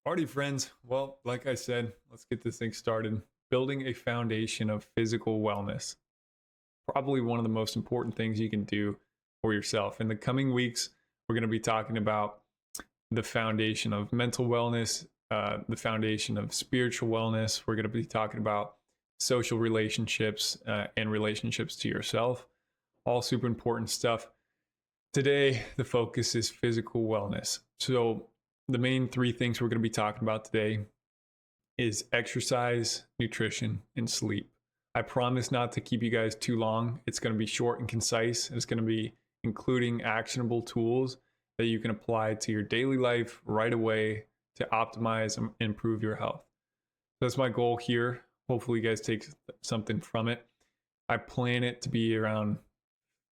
Alrighty, friends. Well, like I said, let's get this thing started. Building a foundation of physical wellness. Probably one of the most important things you can do for yourself. In the coming weeks, we're going to be talking about the foundation of mental wellness, the foundation of spiritual wellness. We're going to be talking about social relationships and relationships to yourself. All super important stuff. Today, the focus is physical wellness. So, the main three things we're going to be talking about today is exercise, nutrition, and sleep. I promise not to keep you guys too long. It's going to be short and concise. It's going to be including actionable tools that you can apply to your daily life right away to optimize and improve your health. That's my goal here. Hopefully, you guys take something from it. I plan it to be around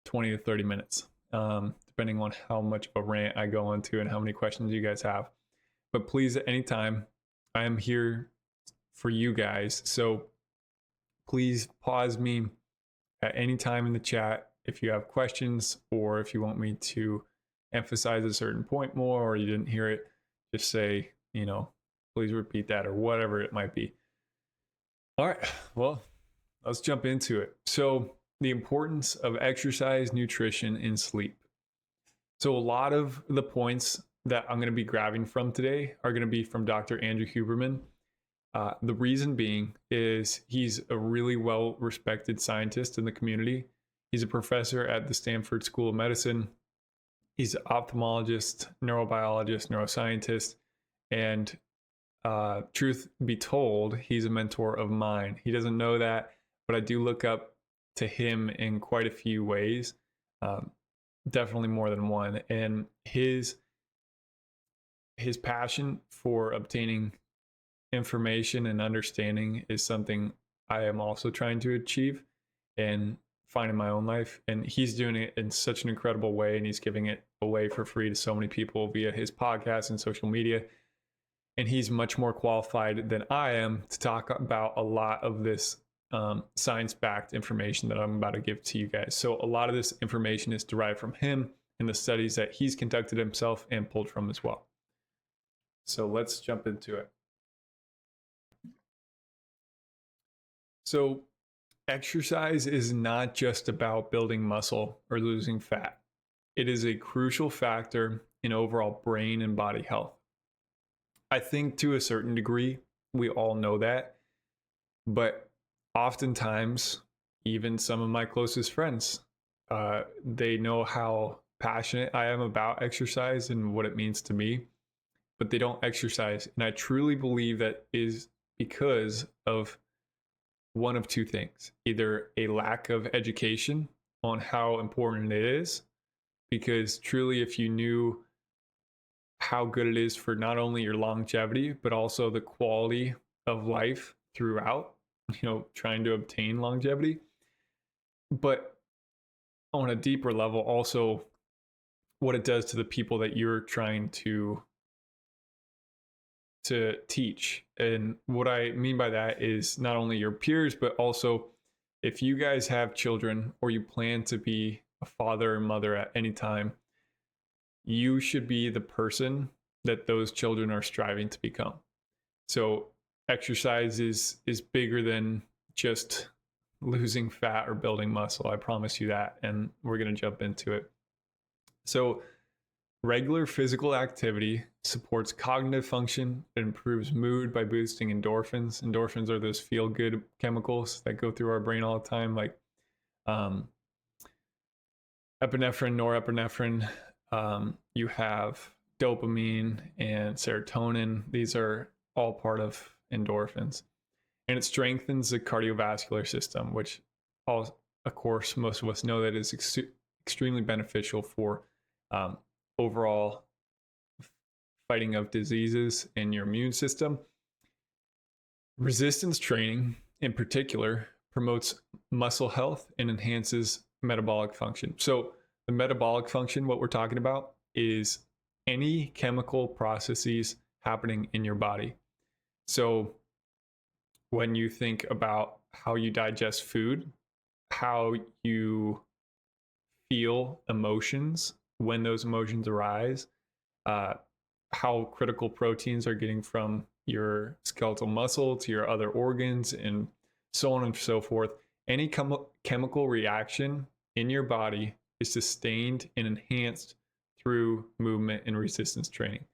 20 to 30 minutes, depending on how much of a rant I go into and how many questions you guys have. But please, at any time, I am here for you guys. So please pause me at any time in the chat if you have questions or if you want me to emphasize a certain point more or you didn't hear it. Just say, please repeat that or whatever it might be. All right, well, let's jump into it. So, the importance of exercise, nutrition, and sleep. So, a lot of the points that I'm going to be grabbing from today are going to be from Dr. Andrew Huberman. The reason being is he's a really well respected scientist in the community. He's a professor at the Stanford School of Medicine. He's an ophthalmologist, neurobiologist, neuroscientist, and truth be told, he's a mentor of mine. He doesn't know that, but I do look up to him in quite a few ways, definitely more than one. And his passion for obtaining information and understanding is something I am also trying to achieve and find in my own life. And he's doing it in such an incredible way, and he's giving it away for free to so many people via his podcast and social media. And he's much more qualified than I am to talk about a lot of this science-backed information that I'm about to give to you guys. So a lot of this information is derived from him and the studies that he's conducted himself and pulled from as well. So let's jump into it. So exercise is not just about building muscle or losing fat. It is a crucial factor in overall brain and body health. I think to a certain degree, we all know that, but oftentimes, even some of my closest friends, they know how passionate I am about exercise and what it means to me, but they don't exercise. And I truly believe that is because of one of two things: either a lack of education on how important it is, because truly, if you knew how good it is for not only your longevity, but also the quality of life throughout, trying to obtain longevity. But on a deeper level, also what it does to the people that you're trying to teach. And what I mean by that is not only your peers, but also if you guys have children or you plan to be a father or mother at any time, you should be the person that those children are striving to become. So exercise is bigger than just losing fat or building muscle. I promise you that. And we're going to jump into it. So regular physical activity supports cognitive function. It improves mood by boosting endorphins. Endorphins are those feel-good chemicals that go through our brain all the time, like epinephrine, norepinephrine. You have dopamine and serotonin. These are all part of endorphins. And it strengthens the cardiovascular system, which, of course, most of us know that is extremely beneficial for overall fighting of diseases in your immune system. Resistance training, in particular, promotes muscle health and enhances metabolic function. So the metabolic function, what we're talking about, is any chemical processes happening in your body. So when you think about how you digest food, how you feel emotions when those emotions arise, how critical proteins are getting from your skeletal muscle to your other organs and so on and so forth. Any chemical reaction in your body is sustained and enhanced through movement and resistance training.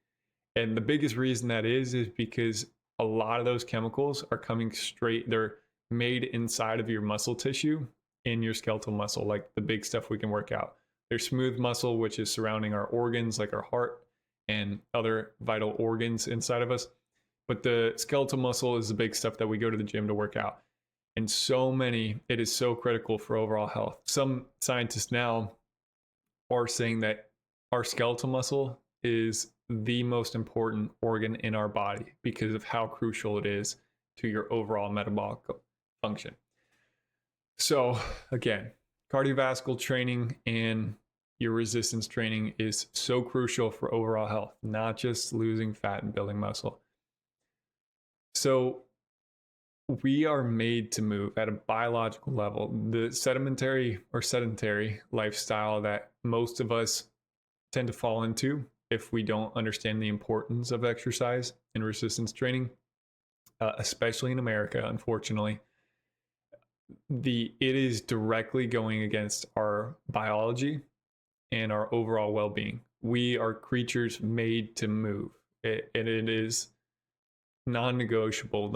And the biggest reason that is because a lot of those chemicals are coming straight, they're made inside of your muscle tissue in your skeletal muscle, like the big stuff we can work out. There's smooth muscle, which is surrounding our organs, like our heart and other vital organs inside of us. But the skeletal muscle is the big stuff that we go to the gym to work out. And it is so critical for overall health. Some scientists now are saying that our skeletal muscle is the most important organ in our body because of how crucial it is to your overall metabolic function. So again, cardiovascular training and your resistance training is so crucial for overall health, not just losing fat and building muscle. So we are made to move at a biological level. The sedentary lifestyle that most of us tend to fall into if we don't understand the importance of exercise and resistance training, especially in America, unfortunately, it is directly going against our biology and our overall well-being. We are creatures made to move, and it is non-negotiable.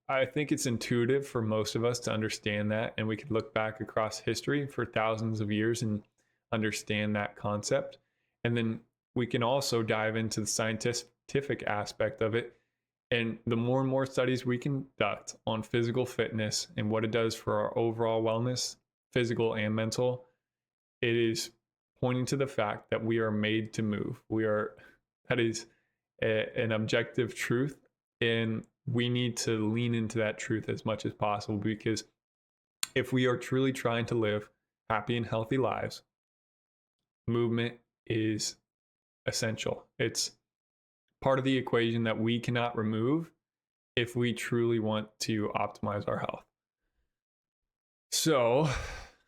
I think it's intuitive for most of us to understand that, and we could look back across history for thousands of years and understand that concept. And then we can also dive into the scientific aspect of it. And the more and more studies we conduct on physical fitness and what it does for our overall wellness, physical and mental, it is pointing to the fact that we are made to move. That is an objective truth, and we need to lean into that truth as much as possible, because if we are truly trying to live happy and healthy lives, movement is essential. It's part of the equation that we cannot remove if we truly want to optimize our health. So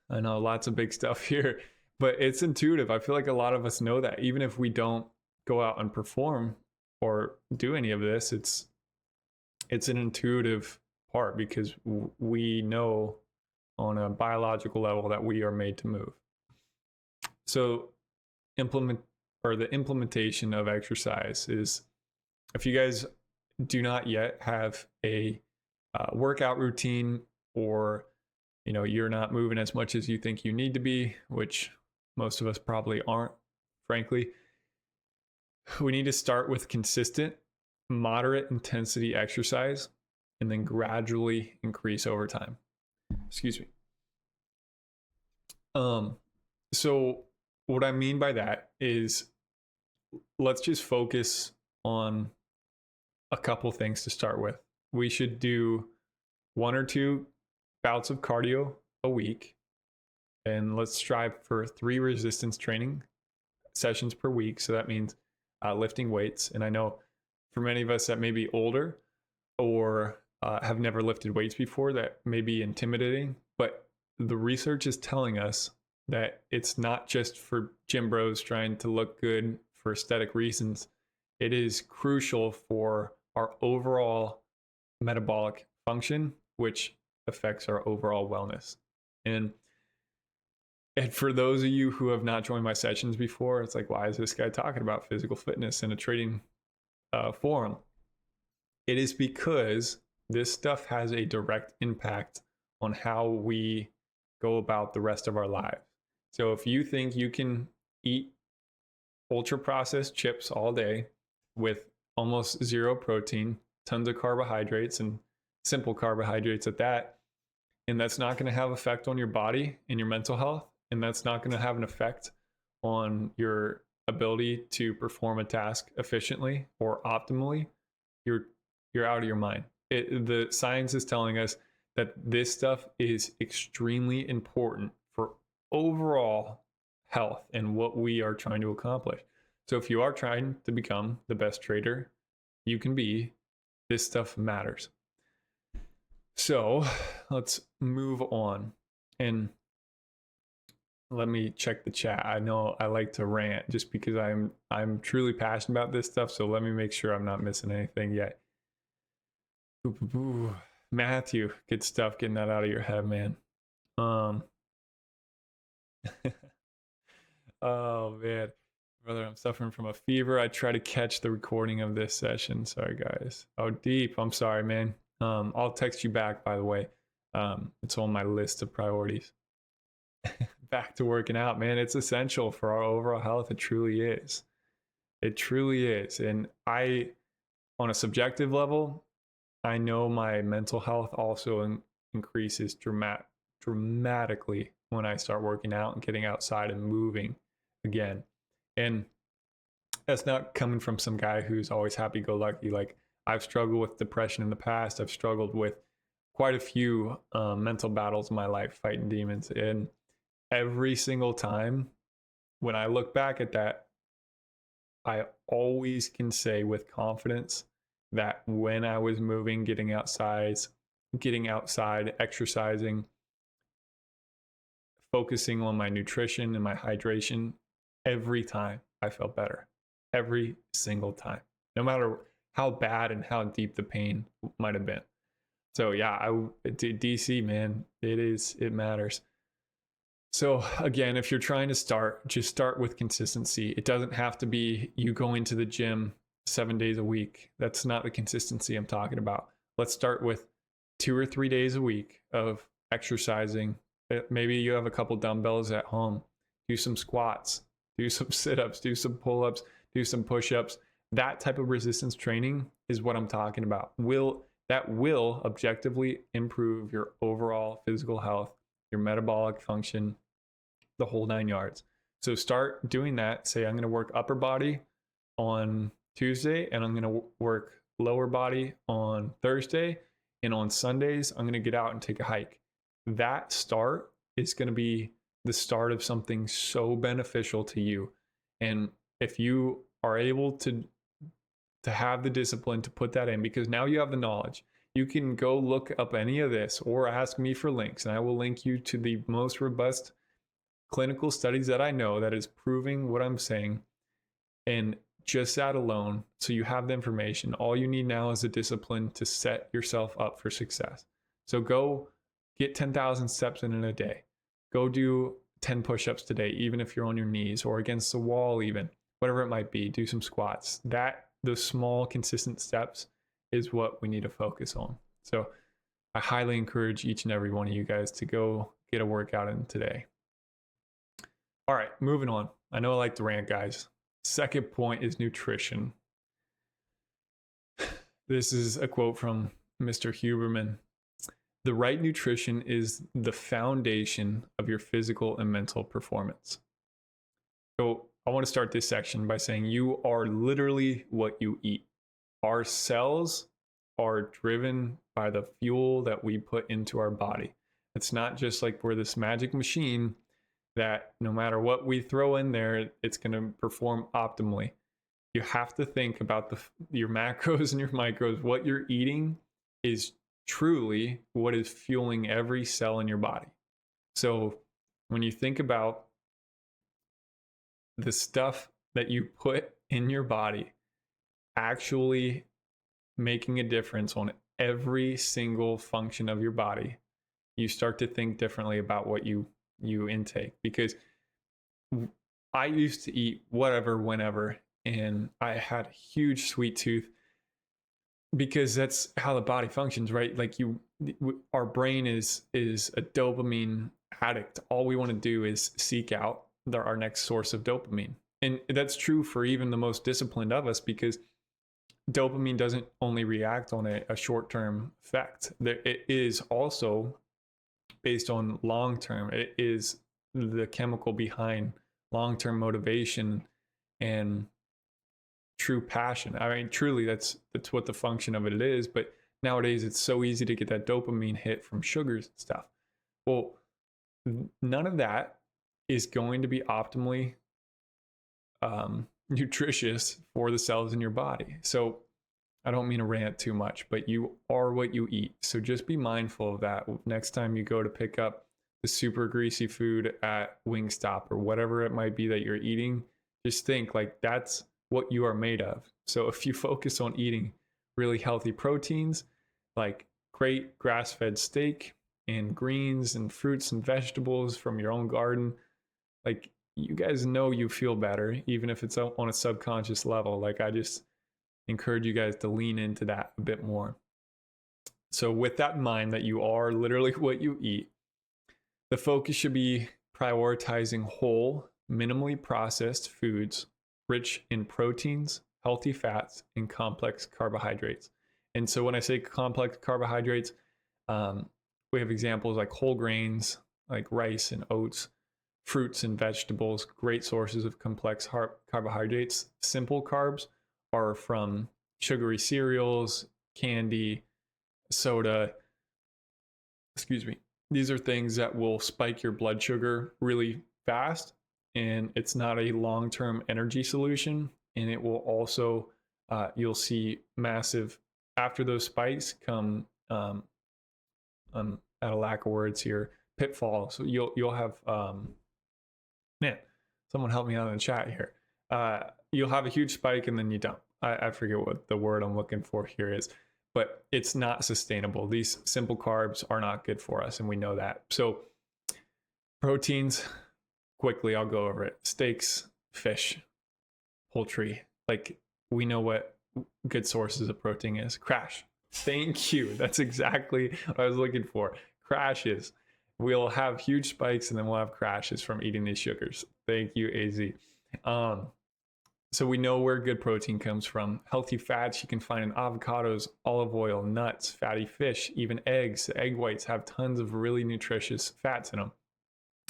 I know lots of big stuff here, but it's intuitive. I feel like a lot of us know that even if we don't go out and perform or do any of this, it's an intuitive part, because we know on a biological level that we are made to move. So the implementation of exercise is, if you guys do not yet have a workout routine, or you're not moving as much as you think you need to be, which most of us probably aren't, frankly, we need to start with consistent, moderate intensity exercise and then gradually increase over time. Excuse me. So what I mean by that is, let's just focus on a couple things to start with. We should do 1 or 2 bouts of cardio a week, and let's strive for 3 resistance training sessions per week. So that means lifting weights. And I know for many of us that may be older or have never lifted weights before, that may be intimidating, but the research is telling us that it's not just for gym bros trying to look good for aesthetic reasons. It is crucial for our overall metabolic function, which affects our overall wellness. And for those of you who have not joined my sessions before, it's like, why is this guy talking about physical fitness in a training forum? It is because this stuff has a direct impact on how we go about the rest of our lives. So if you think you can eat ultra processed chips all day with almost zero protein, tons of carbohydrates, and simple carbohydrates at that, and that's not going to have effect on your body and your mental health, and that's not going to have an effect on your ability to perform a task efficiently or optimally, you're out of your mind. The science is telling us that this stuff is extremely important for overall health and what we are trying to accomplish. So if you are trying to become the best trader you can be, this stuff matters. So let's move on. And Let me check the chat. I know I like to rant just because I'm truly passionate about this stuff. So let me make sure I'm not missing anything yet. Ooh. Matthew, good stuff. Getting that out of your head, man. Oh man, brother, I'm suffering from a fever. I try to catch the recording of this session. Sorry, guys. Oh, Deep, I'm sorry, man. I'll text you back, by the way. It's on my list of priorities. Back to working out, man. It's essential for our overall health. It truly is. It truly is. And on a subjective level, I know my mental health also increases dramatically when I start working out and getting outside and moving again. And that's not coming from some guy who's always happy-go-lucky. Like, I've struggled with depression in the past. I've struggled with quite a few mental battles in my life, fighting demons. And every single time when I look back at that, I always can say with confidence that when I was moving, getting outside, exercising, focusing on my nutrition and my hydration, every time I felt better. Every single time, no matter how bad and how deep the pain might have been. So yeah, DC, man, it matters. So again, if you're trying to start, just start with consistency. It doesn't have to be you going to the gym 7 days a week. That's not the consistency I'm talking about. Let's start with 2 or 3 days a week of exercising. Maybe you have a couple dumbbells at home. Do some squats, do some sit-ups, do some pull-ups, do some push-ups. That type of resistance training is what I'm talking about. That will objectively improve your overall physical health, your metabolic function, the whole 9 yards. So start doing that. Say, I'm going to work upper body on Tuesday, and I'm going to work lower body on Thursday. And on Sundays, I'm going to get out and take a hike. That start is going to be the start of something so beneficial to you. And if you are able to have the discipline to put that in, because now you have the knowledge, you can go look up any of this or ask me for links, and I will link you to the most robust clinical studies that I know that is proving what I'm saying. And just that alone, so you have the information, all you need now is a discipline to set yourself up for success. So go get 10,000 steps in a day. Go do 10 push-ups today, even if you're on your knees or against the wall, even whatever it might be. Do some squats. Those small, consistent steps is what we need to focus on. So I highly encourage each and every one of you guys to go get a workout in today. All right, moving on. I know I like to rant, guys. Second point is nutrition. This is a quote from Mr. Huberman. The right nutrition is the foundation of your physical and mental performance. So I want to start this section by saying you are literally what you eat. Our cells are driven by the fuel that we put into our body. It's not just like we're this magic machine that no matter what we throw in there, it's going to perform optimally. You have to think about your macros and your micros. What you're eating is truly what is fueling every cell in your body. So when you think about the stuff that you put in your body actually making a difference on every single function of your body, you start to think differently about what you intake. Because I used to eat whatever, whenever, and I had a huge sweet tooth because that's how the body functions, right? Like our brain is a dopamine addict. All we want to do is seek out our next source of dopamine. And that's true for even the most disciplined of us, because dopamine doesn't only react on a short-term effect. It is also based on long-term. It is the chemical behind long-term motivation and true passion. I mean, truly, that's what the function of it is. But nowadays, it's so easy to get that dopamine hit from sugars and stuff. Well, none of that is going to be optimally nutritious for the cells in your body. So I don't mean to rant too much, but you are what you eat. So just be mindful of that next time you go to pick up the super greasy food at Wingstop or whatever it might be that you're eating, just think like that's what you are made of. So if you focus on eating really healthy proteins, like great grass-fed steak and greens and fruits and vegetables from your own garden, like you guys know you feel better, even if it's on a subconscious level. Like I just encourage you guys to lean into that a bit more. So with that in mind, that you are literally what you eat, the focus should be prioritizing whole, minimally processed foods rich in proteins, healthy fats, and complex carbohydrates. And so when I say complex carbohydrates, we have examples like whole grains, like rice and oats, fruits and vegetables, great sources of complex carbohydrates. Simple carbs are from sugary cereals, candy, soda. Excuse me. These are things that will spike your blood sugar really fast, and it's not a long-term energy solution. And it will also, you'll see massive, after those spikes come, at a lack of words here, pitfalls. So you'll have, man, someone help me out in the chat here. You'll have a huge spike and then you don't. I forget what the word I'm looking for here is, but it's not sustainable. These simple carbs are not good for us, and we know that. So proteins, quickly, I'll go over it. Steaks, fish, poultry, like we know what good sources of protein is. Crash. Thank you. That's exactly what I was looking for. Crashes. We'll have huge spikes and then we'll have crashes from eating these sugars. Thank you, AZ. So we know where good protein comes from. Healthy fats you can find in avocados, olive oil, nuts, fatty fish, even eggs. The egg whites have tons of really nutritious fats in them.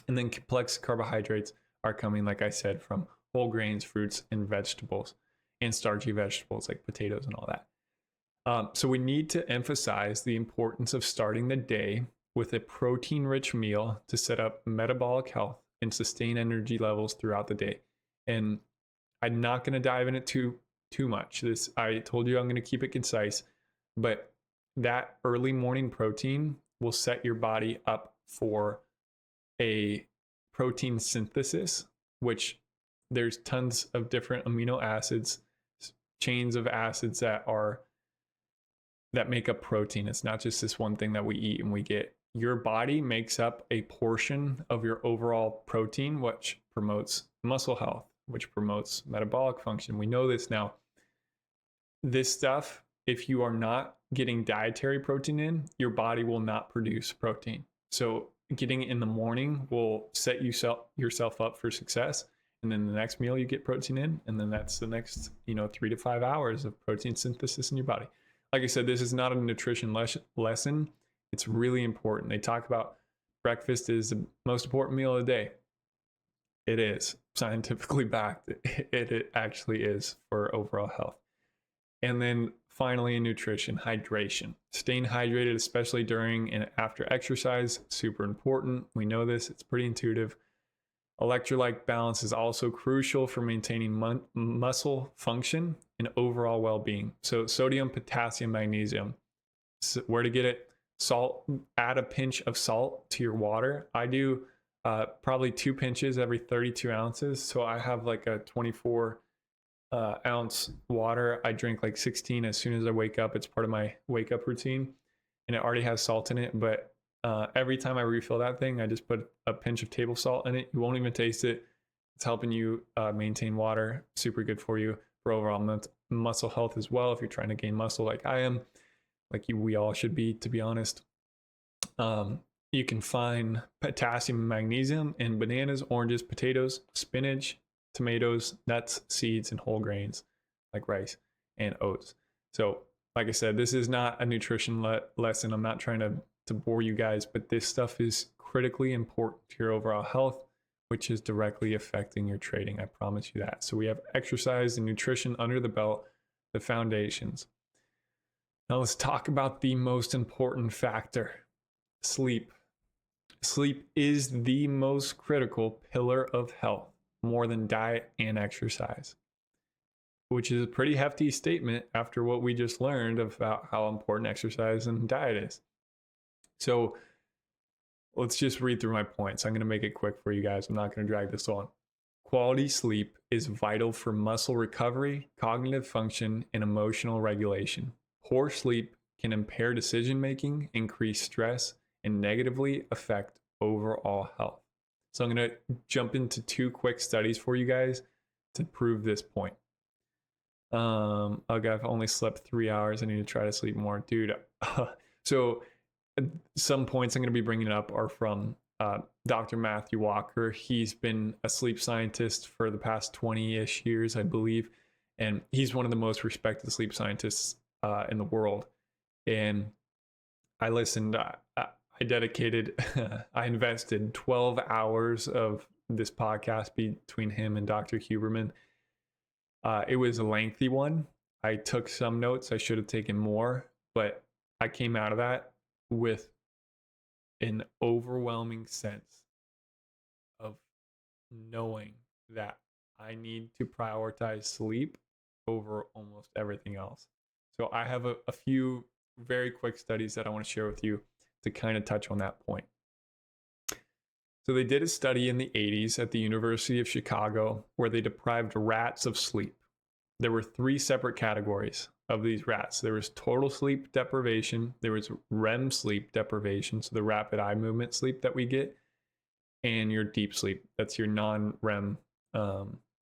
And then complex carbohydrates are coming, like I said, from whole grains, fruits, and vegetables, and starchy vegetables like potatoes and all that. So we need to emphasize the importance of starting the day with a protein-rich meal to set up metabolic health and sustain energy levels throughout the day. And I'm not going to dive in it too much. This, I told you I'm going to keep it concise, but that early morning protein will set your body up for a protein synthesis, which there's tons of different amino acids, chains of acids that make up protein. It's not just this one thing that we eat and we get. Your body makes up a portion of your overall protein, which promotes muscle health, which promotes metabolic function. We know this now. This stuff, if you are not getting dietary protein in, your body will not produce protein. So getting it in the morning will set yourself up for success. And then the next meal you get protein in, and then that's the next 3 to 5 hours of protein synthesis in your body. Like I said, this is not a nutrition lesson. It's really important. They talk about breakfast is the most important meal of the day. It is scientifically backed. It actually is for overall health. And then finally, in nutrition, hydration. Staying hydrated, especially during and after exercise, super important. We know this. It's pretty intuitive. Electrolyte balance is also crucial for maintaining muscle function and overall well-being. So sodium, potassium, magnesium. So where to get it? Salt. Add a pinch of salt to your water. I do probably 2 pinches every 32 ounces. So I have like a 24 ounce water. I drink like 16 as soon as I wake up. It's part of my wake up routine, and it already has salt in it. But every time I refill that thing, I just put a pinch of table salt in it. You won't even taste it. It's helping you maintain water. Super good for you for overall muscle health as well. If you're trying to gain muscle like I am, we all should be, to be honest. You can find potassium and magnesium in bananas, oranges, potatoes, spinach, tomatoes, nuts, seeds, and whole grains like rice and oats. So like I said, this is not a nutrition lesson. I'm not trying to bore you guys, but this stuff is critically important to your overall health, which is directly affecting your trading. I promise you that. So we have exercise and nutrition under the belt, the foundations. Now let's talk about the most important factor, sleep. Sleep is the most critical pillar of health, more than diet and exercise, which is a pretty hefty statement after what we just learned about how important exercise and diet is. So let's just read through my points. I'm going to make it quick for you guys. I'm not going to drag this on. Quality sleep is vital for muscle recovery, cognitive function, and emotional regulation. Poor sleep can impair decision making, increase stress, and negatively affect overall health. So I'm going to jump into 2 quick studies for you guys to prove this point. Okay, I've only slept 3 hours. I need to try to sleep more. Dude, so some points I'm going to be bringing up are from Dr. Matthew Walker. He's been a sleep scientist for the past 20-ish years, I believe. And he's one of the most respected sleep scientists in the world. And I listened, I dedicated, I invested 12 hours of this podcast between him and Dr. Huberman. It was a lengthy one. I took some notes. I should have taken more, but I came out of that with an overwhelming sense of knowing that I need to prioritize sleep over almost everything else. So I have a few very quick studies that I want to share with you to kind of touch on that point. So they did a study in the 80s at the University of Chicago where they deprived rats of sleep. There were 3 separate categories of these rats. There was total sleep deprivation, there was REM sleep deprivation, so the rapid eye movement sleep that we get, and your deep sleep. That's your non-REM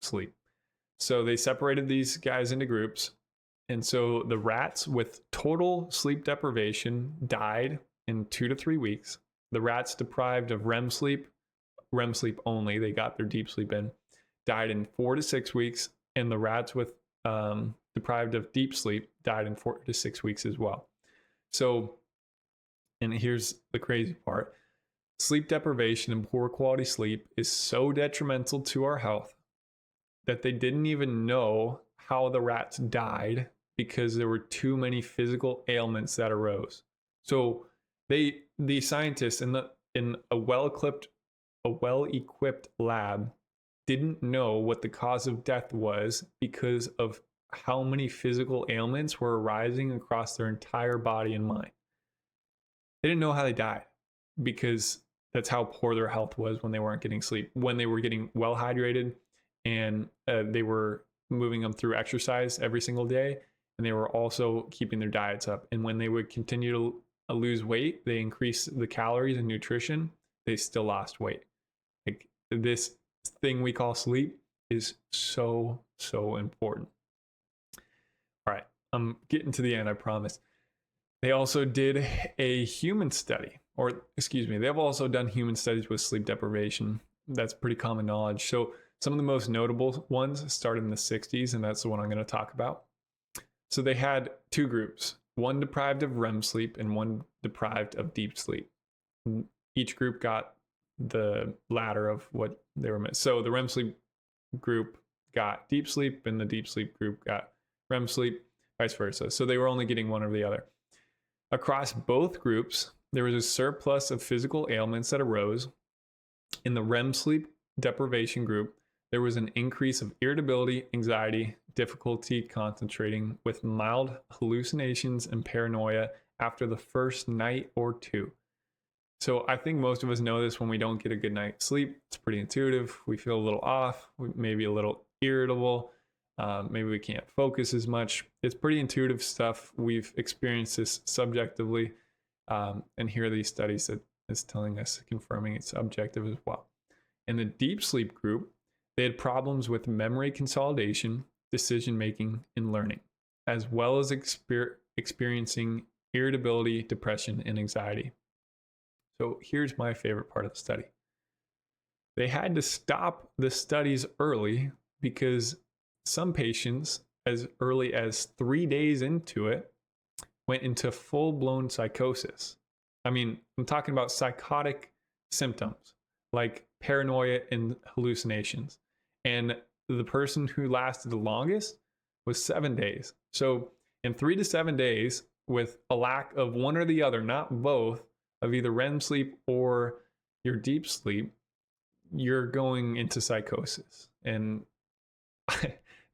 sleep. So they separated these guys into groups. And so the rats with total sleep deprivation died in 2 to 3 weeks. The rats deprived of REM sleep only, they got their deep sleep in, died in 4 to 6 weeks. And the rats with deprived of deep sleep died in 4 to 6 weeks as well. So, and here's the crazy part. Sleep deprivation and poor quality sleep is so detrimental to our health that they didn't even know how the rats died because there were too many physical ailments that arose. So the scientists in a well-equipped lab didn't know what the cause of death was because of how many physical ailments were arising across their entire body and mind. They didn't know how they died because that's how poor their health was when they weren't getting sleep. When they were getting well hydrated and they were moving them through exercise every single day, and they were also keeping their diets up. And when they would continue to lose weight, they increased the calories and nutrition, they still lost weight. Like this thing we call sleep is so important. All right, I'm getting to the end, I promise. They also did a human study, they've also done human studies with sleep deprivation. That's pretty common knowledge. So some of the most notable ones started in the 60s, and that's the one I'm going to talk about. So they had 2 groups, one deprived of REM sleep and one deprived of deep sleep. Each group got the latter of what they were meant. So the REM sleep group got deep sleep and the deep sleep group got REM sleep, vice versa. So they were only getting one or the other. Across both groups, there was a surplus of physical ailments that arose. In the REM sleep deprivation group, there was an increase of irritability, anxiety, difficulty concentrating with mild hallucinations and paranoia after the first night or 2. So I think most of us know this when we don't get a good night's sleep. It's pretty intuitive. We feel a little off, maybe a little irritable. Maybe we can't focus as much. It's pretty intuitive stuff. We've experienced this subjectively. And here are these studies that is telling us, confirming it's objective as well. In the deep sleep group, they had problems with memory consolidation, decision-making, and learning, as well as experiencing irritability, depression, and anxiety. So here's my favorite part of the study. They had to stop the studies early because some patients, as early as 3 days into it, went into full-blown psychosis. I mean, I'm talking about psychotic symptoms like paranoia and hallucinations. And the person who lasted the longest was 7 days. So in 3 to 7 days, with a lack of one or the other, not both, of either REM sleep or your deep sleep, you're going into psychosis. And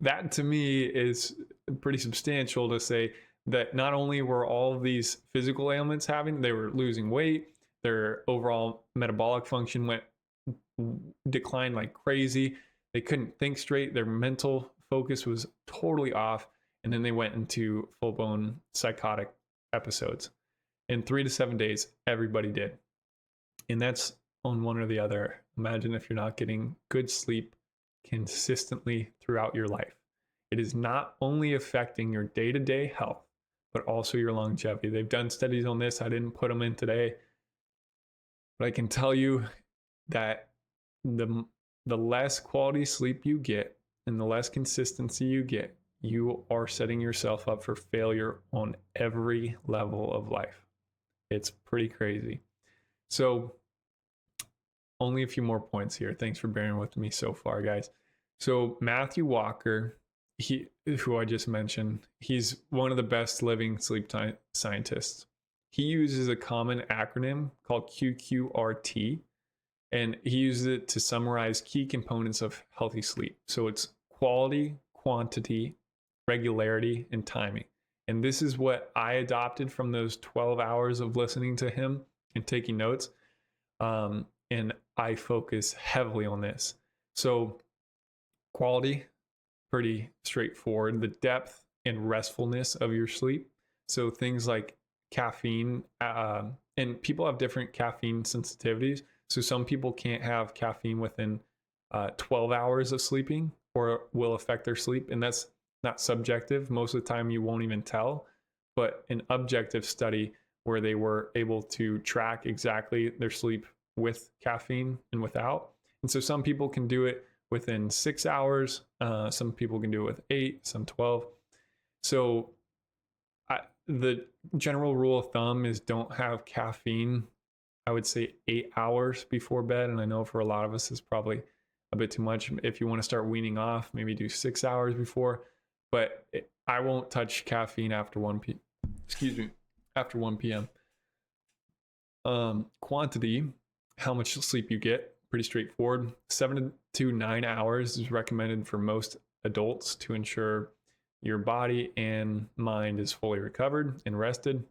that to me is pretty substantial to say that not only were all of these physical ailments they were losing weight, Their overall metabolic function declined like crazy. They couldn't think straight. Their mental focus was totally off. And then they went into full-blown psychotic episodes. In 3 to 7 days, everybody did. And that's on one or the other. Imagine if you're not getting good sleep consistently throughout your life. It is not only affecting your day-to-day health, but also your longevity. They've done studies on this. I didn't put them in today, but I can tell you that the less quality sleep you get and the less consistency you get, you are setting yourself up for failure on every level of life. It's pretty crazy. So only a few more points here. Thanks for bearing with me so far, guys. So Matthew Walker, who I just mentioned, he's one of the best living sleep scientists. He uses a common acronym called QQRT, and he uses it to summarize key components of healthy sleep. So it's quality, quantity, regularity, and timing. And this is what I adopted from those 12 hours of listening to him and taking notes. And I focus heavily on this. So quality, pretty straightforward. The depth and restfulness of your sleep. So things like caffeine, and people have different caffeine sensitivities. So some people can't have caffeine within 12 hours of sleeping, or will affect their sleep. And that's not subjective. Most of the time you won't even tell. But an objective study where they were able to track exactly their sleep with caffeine and without. And so some people can do it within 6 hours. Some people can do it with 8, some 12. So the general rule of thumb is don't have caffeine, I would say 8 hours before bed. And I know for a lot of us it's probably a bit too much. If you want to start weaning off, maybe do 6 hours before. But I won't touch caffeine after 1 p.m. Quantity, how much sleep you get, pretty straightforward. 7 to 9 hours is recommended for most adults to ensure your body and mind is fully recovered and rested.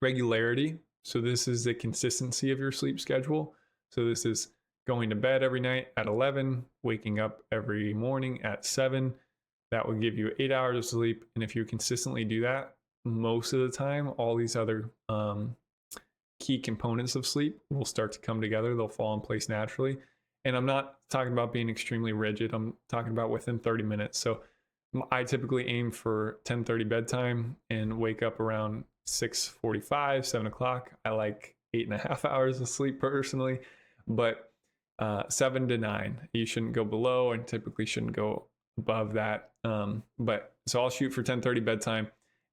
Regularity, so this is the consistency of your sleep schedule. So this is going to bed every night at 11, waking up every morning at 7. That will give you 8 hours of sleep. And if you consistently do that, most of the time, all these other key components of sleep will start to come together. They'll fall in place naturally. And I'm not talking about being extremely rigid. I'm talking about within 30 minutes. So I typically aim for 10:30 bedtime and wake up around 6:45, 7 o'clock. I like 8.5 hours of sleep personally, but 7 to 9. You shouldn't go below and typically shouldn't go above that. But so I'll shoot for 10:30 bedtime,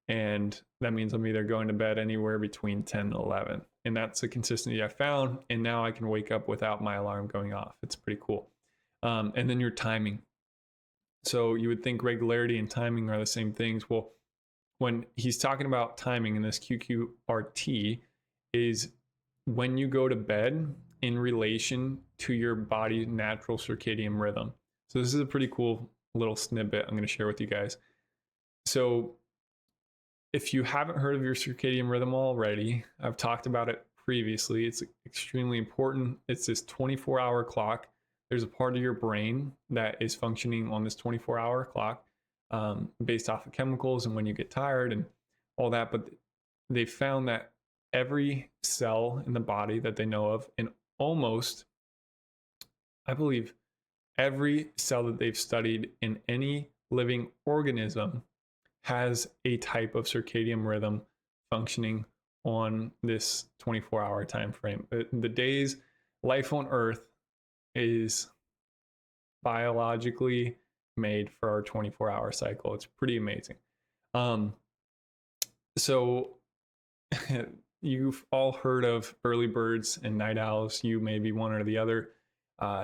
and that means I'm either going to bed anywhere between 10 and 11. And that's a consistency I found. And now I can wake up without my alarm going off. It's pretty cool. And then your timing. So you would think regularity and timing are the same things. Well, when he's talking about timing in this QQRT, is when you go to bed in relation to your body's natural circadian rhythm. So this is a pretty cool little snippet I'm going to share with you guys. So if you haven't heard of your circadian rhythm already, I've talked about it previously. It's extremely important. It's this 24-hour clock. There's a part of your brain that is functioning on this 24-hour clock based off of chemicals and when you get tired and all that. But they found that every cell in the body that they know of, and almost, I believe, every cell that they've studied in any living organism has a type of circadian rhythm functioning on this 24-hour time frame. The days, life on Earth is biologically made for our 24-hour cycle. It's pretty amazing. So you've all heard of early birds and night owls. You may be one or the other.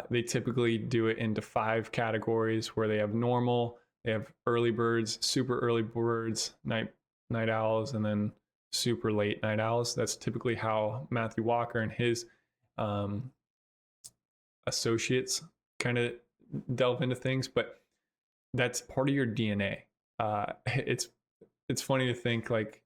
They typically do it into 5 categories where they have normal, they have early birds, super early birds, night owls, and then super late night owls. That's typically how Matthew Walker and his associates kind of delve into things, but that's part of your DNA. It's funny to think like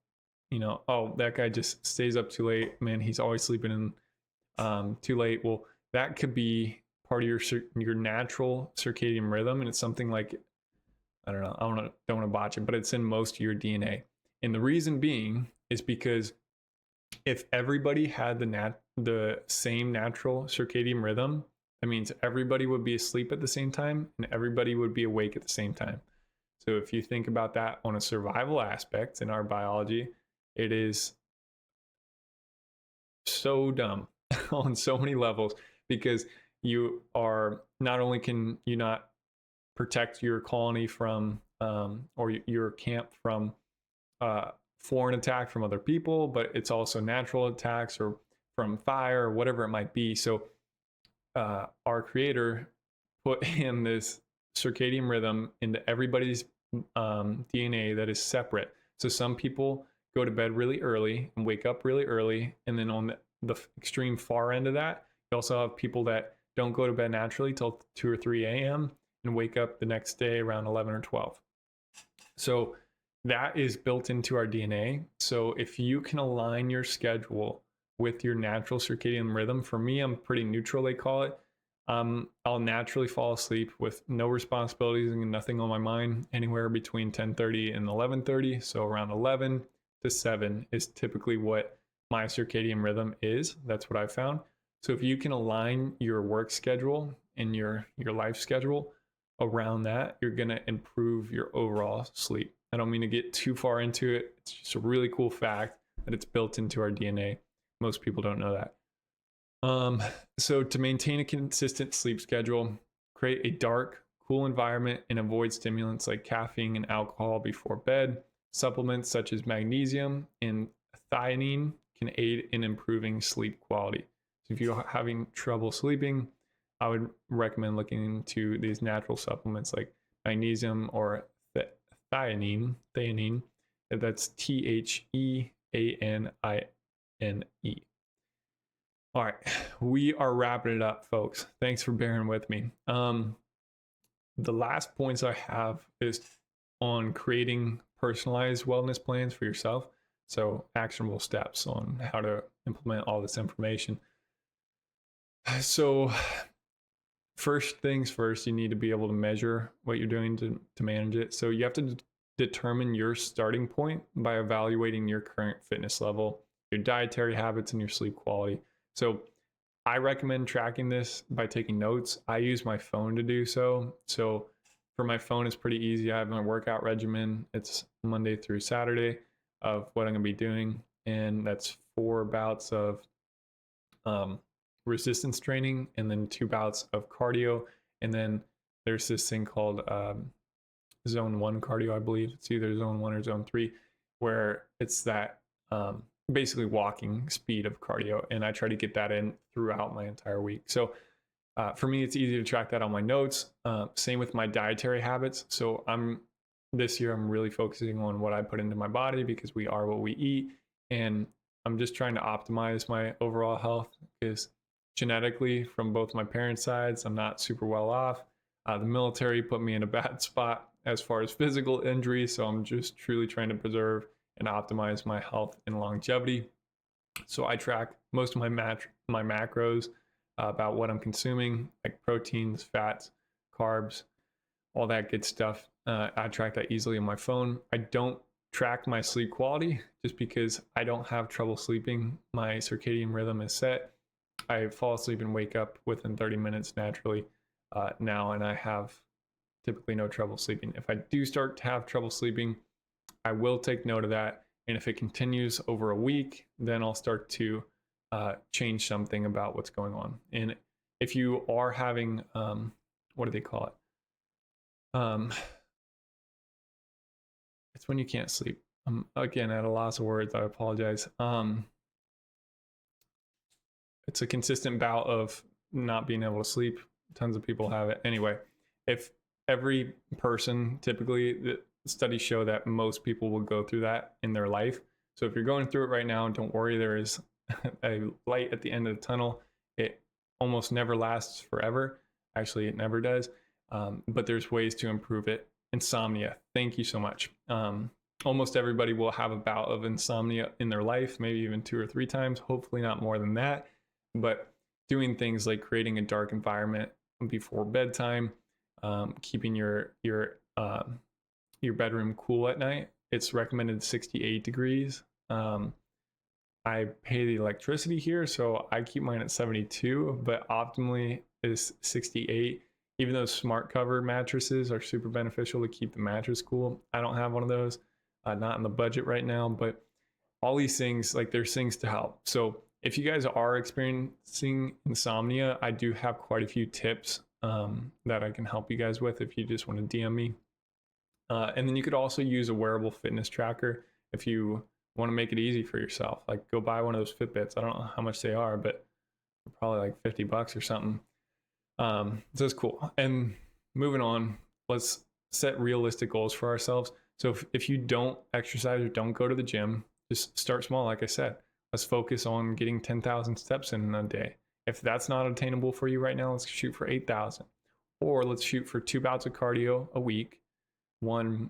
oh, that guy just stays up too late, man, he's always sleeping in too late. Well, that could be part of your natural circadian rhythm, and it's something like, I don't know, don't want to botch it, but it's in most of your DNA. And the reason being is because if everybody had the same natural circadian rhythm, that means everybody would be asleep at the same time and everybody would be awake at the same time. So if you think about that on a survival aspect in our biology, it is so dumb on so many levels, because you are not only can you not protect your colony from or your camp from foreign attack from other people, but it's also natural attacks or from fire or whatever it might be. So our creator put in this circadian rhythm into everybody's DNA that is separate. So some people go to bed really early and wake up really early, and then on the extreme far end of that, you also have people that don't go to bed naturally till 2 or 3 a.m. and wake up the next day around 11 or 12. So that is built into our DNA. So if you can align your schedule with your natural circadian rhythm, for me, I'm pretty neutral, they call it. I'll naturally fall asleep with no responsibilities and nothing on my mind anywhere between 10:30 and 11:30. So around 11 to 7 is typically what my circadian rhythm is. That's what I found. So if you can align your work schedule and your life schedule around that, you're going to improve your overall sleep. I don't mean to get too far into it. It's just a really cool fact that it's built into our DNA. Most people don't know that. So to maintain a consistent sleep schedule, create a dark, cool environment and avoid stimulants like caffeine and alcohol before bed. Supplements such as magnesium and theanine can aid in improving sleep quality. So if you're having trouble sleeping, I would recommend looking into these natural supplements like magnesium or theanine. That's THEANINE. All right, we are wrapping it up, folks. Thanks for bearing with me. The last points I have is on creating personalized wellness plans for yourself. So actionable steps on how to implement all this information. So first things first, you need to be able to measure what you're doing to manage it. So you have to determine your starting point by evaluating your current fitness level, your dietary habits, and your sleep quality. So I recommend tracking this by taking notes. I use my phone to do so. So for my phone, it's pretty easy. I have my workout regimen. It's Monday through Saturday of what I'm going to be doing. And that's 4 bouts of resistance training and then 2 bouts of cardio. And then there's this thing called zone 1 cardio, I believe. It's either zone 1 or zone 3, where it's that basically walking speed of cardio, and I try to get that in throughout my entire week. So for me, it's easy to track that on my notes. Same with my dietary habits. So this year I'm really focusing on what I put into my body, because we are what we eat, and I'm just trying to optimize my overall health, because genetically from both my parents' sides, I'm not super well off. The military put me in a bad spot as far as physical injury, so I'm just truly trying to preserve and optimize my health and longevity. So I track most of my macros about what I'm consuming, like proteins, fats, carbs, all that good stuff. I track that easily on my phone. I don't track my sleep quality just because I don't have trouble sleeping. My circadian rhythm is set. I fall asleep and wake up within 30 minutes naturally now, and I have typically no trouble sleeping. If I do start to have trouble sleeping, I will take note of that. And if it continues over a week, then I'll start to change something about what's going on. And if you are having, what do they call it? It's when you can't sleep. Again, at a loss of words, I apologize. It's a consistent bout of not being able to sleep. Tons of people have it. Anyway, if every person, typically the studies show that most people will go through that in their life. So if you're going through it right now, don't worry, there is a light at the end of the tunnel. It almost never lasts forever. Actually, it never does. But there's ways to improve it. Insomnia. Thank you so much. almost everybody will have a bout of insomnia in their life, maybe even 2 or 3 times, hopefully not more than that. But doing things like creating a dark environment before bedtime, keeping your bedroom cool at night. It's recommended 68 degrees. I pay the electricity here, so I keep mine at 72, but optimally is 68. Even though smart cover mattresses are super beneficial to keep the mattress cool, I don't have one of those, not in the budget right now, but all these things, like there's things to help. So if you guys are experiencing insomnia, I do have quite a few tips that I can help you guys with if you just want to DM me. And then you could also use a wearable fitness tracker if you want to make it easy for yourself. Like go buy one of those Fitbits. I don't know how much they are, but probably like $50 or something. So it's cool. And moving on, let's set realistic goals for ourselves. So if you don't exercise or don't go to the gym, just start small. Like I said, let's focus on getting 10,000 steps in a day. If that's not attainable for you right now, let's shoot for 8,000. Or let's shoot for 2 bouts of cardio a week. One,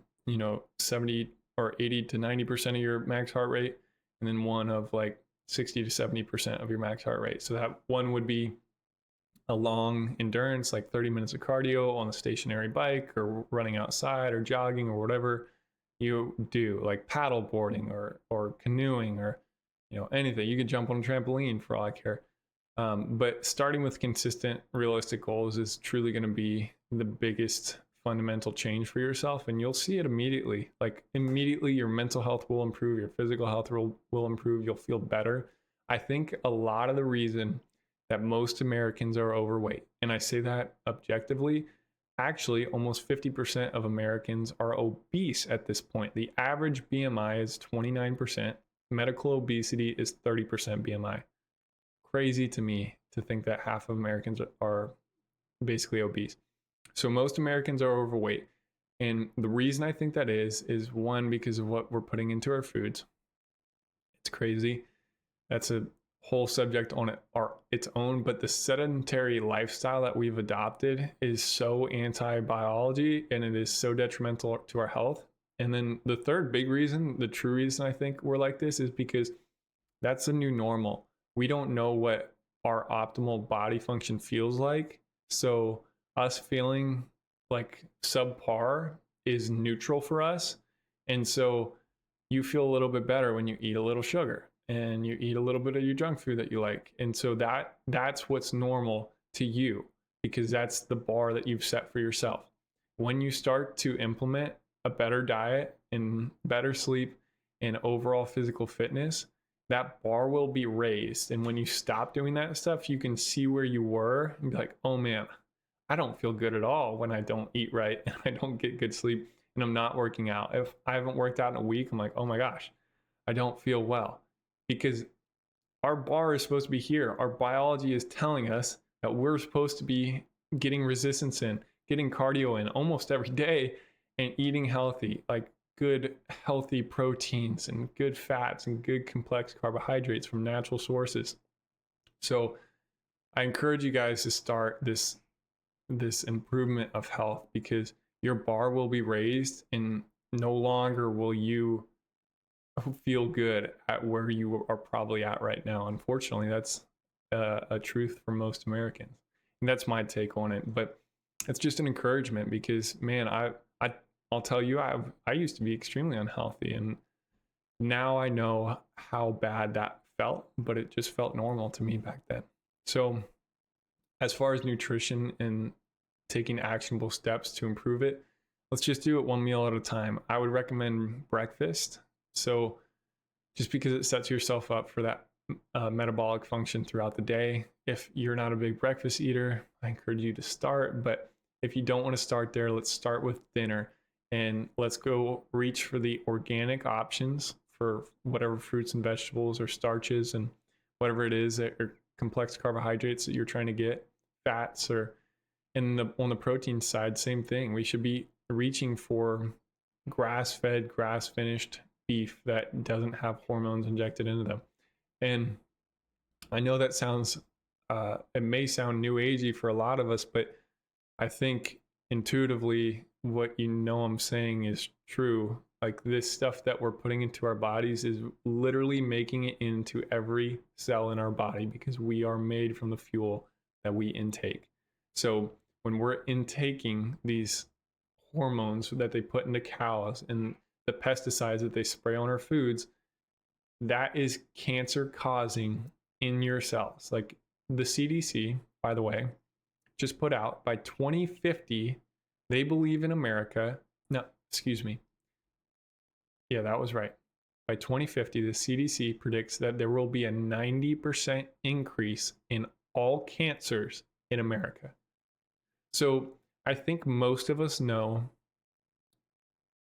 70 or 80 to 90% of your max heart rate, and then one of like 60 to 70% of your max heart rate. So that one would be a long endurance, like 30 minutes of cardio on a stationary bike or running outside or jogging or whatever you do, like paddle boarding or canoeing or anything. You can jump on a trampoline for all I care. But starting with consistent, realistic goals is truly going to be the biggest fundamental change for yourself, and you'll see it immediately. Like immediately your mental health will improve, your physical health will improve, you'll feel better. I think a lot of the reason that most Americans are overweight, and I say that objectively, actually almost 50% of Americans are obese at this point. The average BMI is 29%. Medical obesity is 30% BMI. Crazy to me to think that half of Americans are basically obese. So most Americans are overweight. And the reason I think that is one, because of what we're putting into our foods. It's crazy. That's a whole subject on its own, but the sedentary lifestyle that we've adopted is so anti-biology and it is so detrimental to our health. And then the third big reason, the true reason I think we're like this, is because that's the new normal. We don't know what our optimal body function feels like. So us feeling like subpar is neutral for us. And so you feel a little bit better when you eat a little sugar and you eat a little bit of your junk food that you like. And so that's what's normal to you, because that's the bar that you've set for yourself. When you start to implement a better diet and better sleep and overall physical fitness, that bar will be raised. And when you stop doing that stuff, you can see where you were and be like, oh man, I don't feel good at all when I don't eat right and I don't get good sleep and I'm not working out. If I haven't worked out in a week, I'm like, oh my gosh, I don't feel well. Because our bar is supposed to be here. Our biology is telling us that we're supposed to be getting resistance in, getting cardio in almost every day and eating healthy, like good healthy proteins and good fats and good complex carbohydrates from natural sources. So I encourage you guys to start this improvement of health, because your bar will be raised and no longer will you feel good at where you are probably at right now. Unfortunately, that's a truth for most Americans. And that's my take on it. But it's just an encouragement, because man, I'll tell you, I used to be extremely unhealthy, and now I know how bad that felt, but it just felt normal to me back then. So as far as nutrition and taking actionable steps to improve it, let's just do it one meal at a time. I would recommend breakfast. So just because it sets yourself up for that metabolic function throughout the day. If you're not a big breakfast eater, I encourage you to start. But if you don't want to start there, let's start with dinner and let's go reach for the organic options for whatever fruits and vegetables or starches and whatever it is that are complex carbohydrates that you're trying to get, fats, or on the protein side, same thing. We should be reaching for grass-fed, grass-finished beef that doesn't have hormones injected into them. And I know that sounds, it may sound new agey for a lot of us, but I think intuitively what I'm saying is true. Like this stuff that we're putting into our bodies is literally making it into every cell in our body because we are made from the fuel that we intake. So when we're intaking these hormones that they put into cows and the pesticides that they spray on our foods, that is cancer causing in your cells. Like the CDC, by the way, just put out by 2050, they believe in America. No, excuse me. Yeah, that was right. By 2050, the CDC predicts that there will be a 90% increase in all cancers in America. So I think most of us know,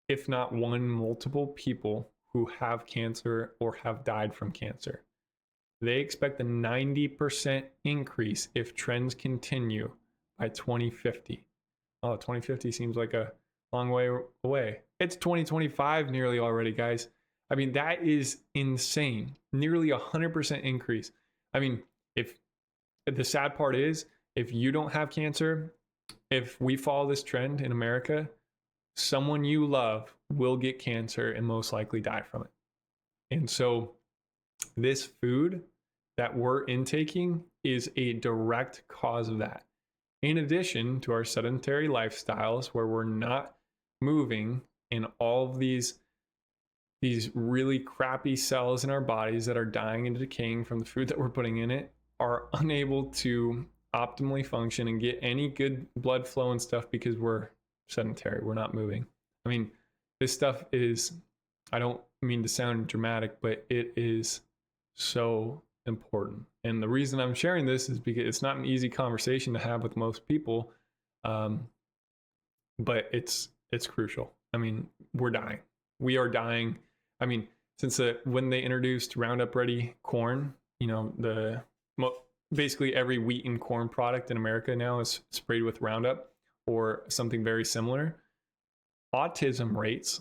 if not one, multiple people who have cancer or have died from cancer. They expect a 90% increase if trends continue by 2050. Oh, 2050 seems like a long way away. It's 2025 nearly already, guys. I mean, that is insane. Nearly 100% increase. I mean, if the sad part is, if you don't have cancer, if we follow this trend in America, someone you love will get cancer and most likely die from it. And so this food that we're intaking is a direct cause of that. In addition to our sedentary lifestyles where we're not moving, and all of these really crappy cells in our bodies that are dying and decaying from the food that we're putting in it are unable to optimally function and get any good blood flow and stuff because we're sedentary, we're not moving. I mean, this stuff is, I don't mean to sound dramatic, but it is so important. And the reason I'm sharing this is because it's not an easy conversation to have with most people, but it's crucial. I mean, we're dying. We are dying. I mean, since when they introduced Roundup Ready corn, you know, basically every wheat and corn product in America now is sprayed with Roundup or something very similar. Autism rates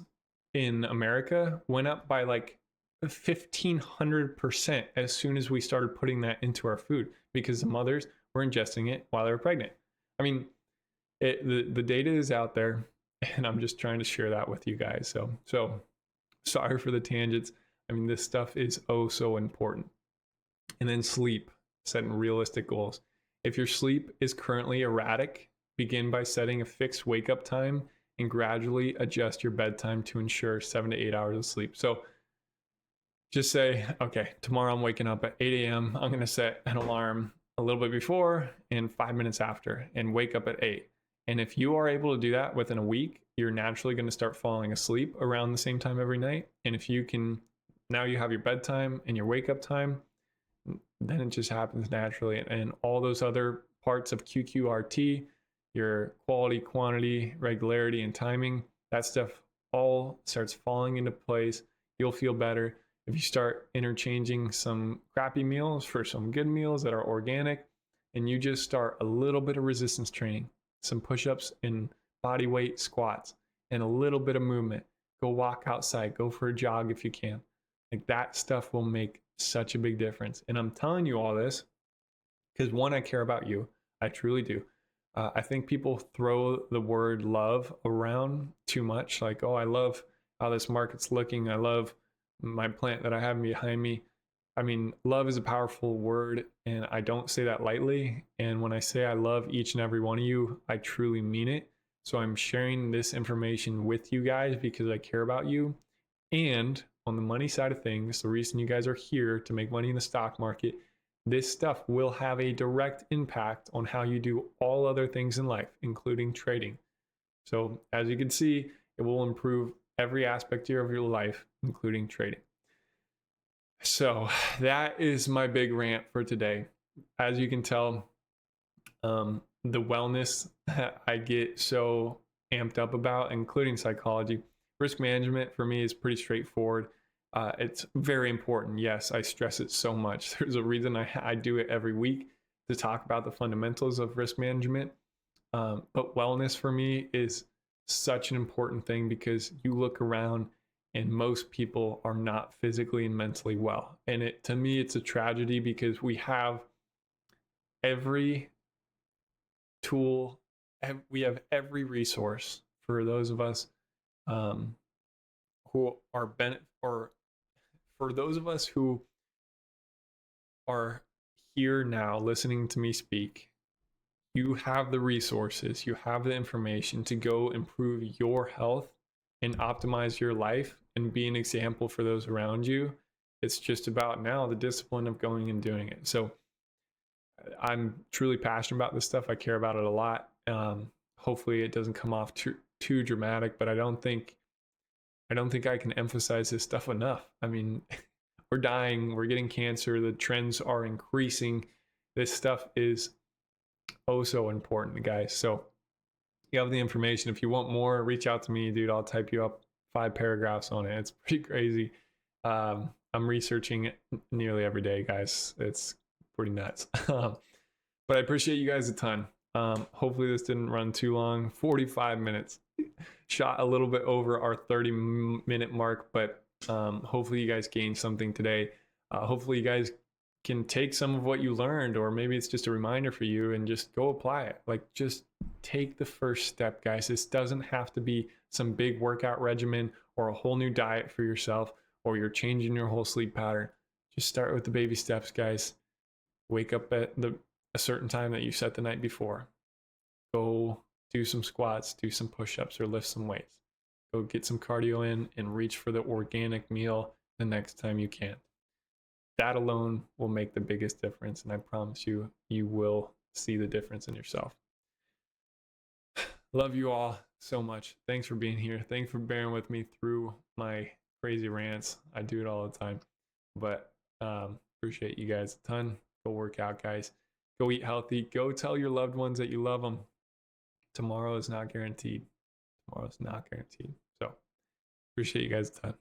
in America went up by like 1,500% as soon as we started putting that into our food because the mothers were ingesting it while they were pregnant. I mean, the data is out there, and I'm just trying to share that with you guys. So sorry for the tangents. I mean, this stuff is oh so important. And then sleep, setting realistic goals. If your sleep is currently erratic, begin by setting a fixed wake up time and gradually adjust your bedtime to ensure 7 to 8 hours of sleep. So just say, okay, tomorrow I'm waking up at 8 a.m. I'm going to set an alarm a little bit before and 5 minutes after and wake up at 8. And if you are able to do that within a week, you're naturally going to start falling asleep around the same time every night. And if you can, now you have your bedtime and your wake up time, then it just happens naturally. And all those other parts of QQRT, your quality, quantity, regularity, and timing, that stuff all starts falling into place. You'll feel better. If you start interchanging some crappy meals for some good meals that are organic, and you just start a little bit of resistance training, some push-ups and body weight squats, and a little bit of movement, go walk outside, go for a jog if you can. Like that stuff will make such a big difference. And I'm telling you all this because one, I care about you. I truly do. I think people throw the word love around too much. Like, oh, I love how this market's looking. I love my plant that I have behind me. I mean, love is a powerful word, and I don't say that lightly. And when I say I love each and every one of you, I truly mean it. So I'm sharing this information with you guys because I care about you. And on the money side of things, the reason you guys are here to make money in the stock market, this stuff will have a direct impact on how you do all other things in life, including trading. So as you can see, it will improve every aspect of your life, including trading. So that is my big rant for today. As you can tell, the wellness I get so amped up about, including psychology. Risk management for me is pretty straightforward. It's very important. Yes, I stress it so much. There's a reason I do it every week to talk about the fundamentals of risk management. But wellness for me is such an important thing because you look around and most people are not physically and mentally well. And to me, it's a tragedy because we have every tool, we have every resource for those of us who are or for those of us who are here now listening to me speak, you have the resources, you have the information to go improve your health and optimize your life and be an example for those around you. It's just about now the discipline of going and doing it. So I'm truly passionate about this stuff. I care about it a lot. Hopefully it doesn't come off too dramatic, but I don't think I can emphasize this stuff enough. I mean, we're dying, we're getting cancer, the trends are increasing. This stuff is oh so important, guys. So you have the information. If you want more, reach out to me, dude. I'll type you up 5 paragraphs on it. It's pretty crazy. I'm researching it nearly every day, guys. It's pretty nuts. But I appreciate you guys a ton. Hopefully this didn't run too long. 45 minutes. Shot a little bit over our 30-minute mark, but hopefully you guys gained something today. Hopefully you guys can take some of what you learned, or maybe it's just a reminder for you, and just go apply it. Like, just take the first step, guys. This doesn't have to be some big workout regimen or a whole new diet for yourself, or you're changing your whole sleep pattern. Just start with the baby steps, guys. Wake up at a certain time that you set the night before. Go do some squats, do some push-ups, or lift some weights. Go get some cardio in and reach for the organic meal the next time you can. That alone will make the biggest difference, and I promise you, you will see the difference in yourself. Love you all so much. Thanks for being here. Thanks for bearing with me through my crazy rants. I do it all the time, but appreciate you guys a ton. Go work out, guys. Go eat healthy. Go tell your loved ones that you love them. Tomorrow is not guaranteed. So appreciate you guys a ton.